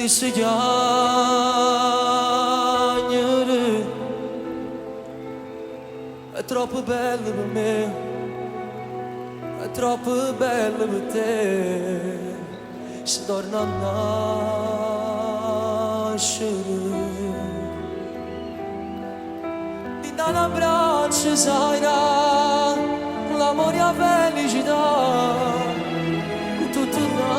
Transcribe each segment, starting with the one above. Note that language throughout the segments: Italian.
si chiagnere è troppo bello per me, è troppo bello per te. Si torna a nascere, ti dà un abbraccio, sai, l'amore e la felicità, con tutto l'anima.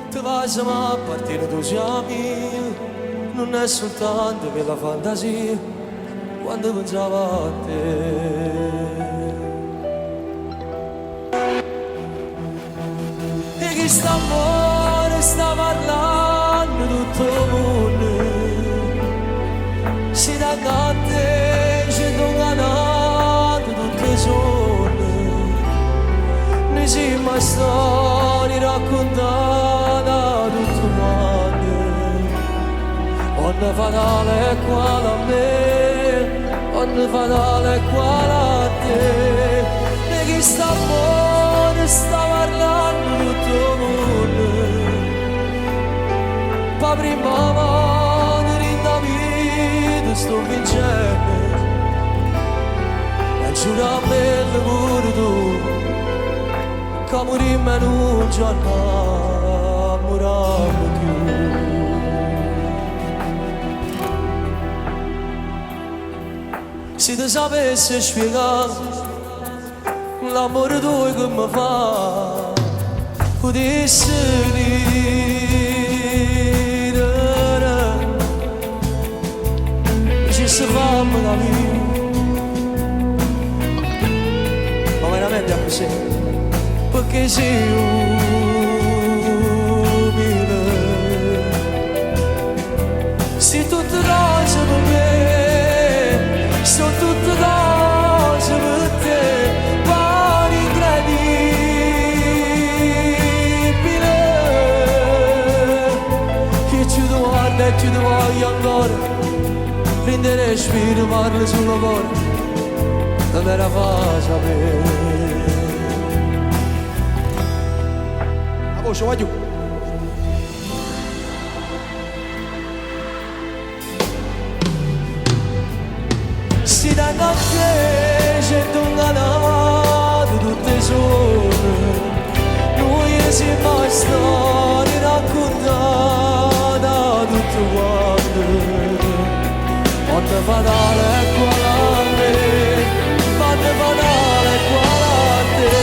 Ti vai a partire tu siami, non è soltanto per la fantasia, quando pensavo a te. E chi sta amore sta parlando tutto il mondo, si da te, ci donano tutte le sonne, ne si ma storie raccontata tutto quanto, ogni fatale è quale a me, ogni fatale è quale a te. E chi sta amore sta parlando tutto il mondo, pa prima volta in da vita sto vincendo, e giuro a me pure tu, che morimmo non ci innamorammo più. Se ti sapessi spiegare l'amore tuo che mi fa, potessi dire ci si fa la vita, ma veramente è così, perché sei umile, sei tutte cose per me, sono tutte cose per te, pari incredibile, che ci guarda e ci voglio ancora, prendere respiro, parlo sul cuore, non me la fa sapere. La voce va giù. Si danno a te, c'è donanato tutte le sole, noi siamo mai storie raccontate tutto quanto, quando fatale è quale a me, quando fatale è quale a te.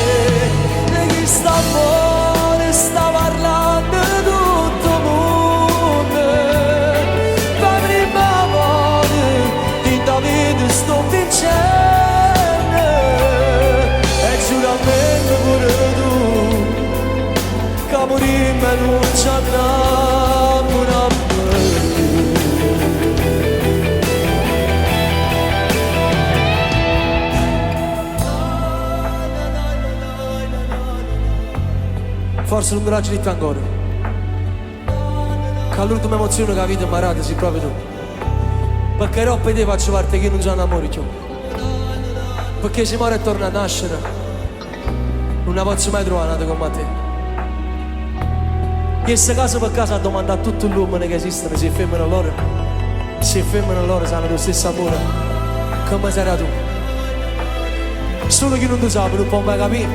E chi sta amore sta parlando tutto il mondo, per prima volta in da vita sto vincendo, e giuramento pure tu, che morimmo e non ci innamorammo più. Forse non mi raggio di te ancora, che l'ultima emozione che la vita mi ha dato sei proprio tu, perché troppo di te faccio parte che non c'è un amore più, perché se muore e torna a nascere non la posso mai trovare come te. In questo caso per caso ha domandato a tutti gli uomini che esistono se femmine loro, se femmine loro sanno lo stesso amore come sarà tu, solo chi non lo sa non può mai capire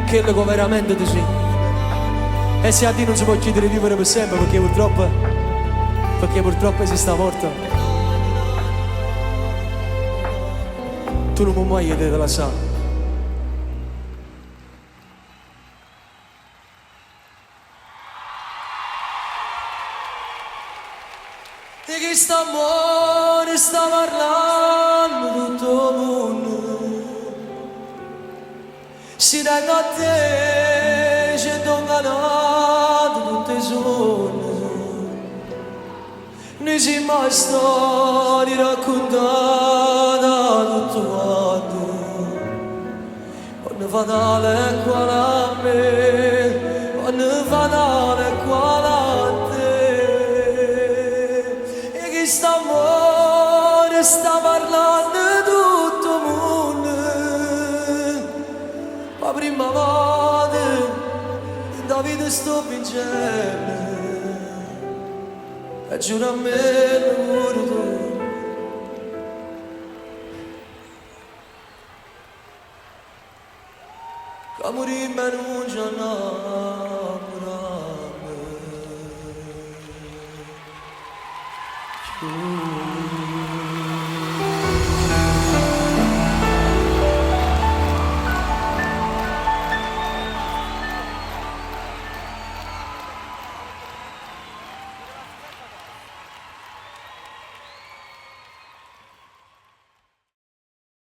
che è che veramente tu sei. E se a te non si può chiedere di vivere per sempre, perché purtroppo esiste la morte, tu non puoi mai chiedere di lasciare. E chi sta amore sta parlando tutto il mondo, si danno a te, c'è donanato tutte le sonne, noi siamo mai storie raccontate tutto quanto, ogni fatale è quale a me, ogni fatale è quale a te. E chi sta amore sta parlando tutto il mondo, ma prima volta sto vincendo e giuro a me non tu che morirmi non giorno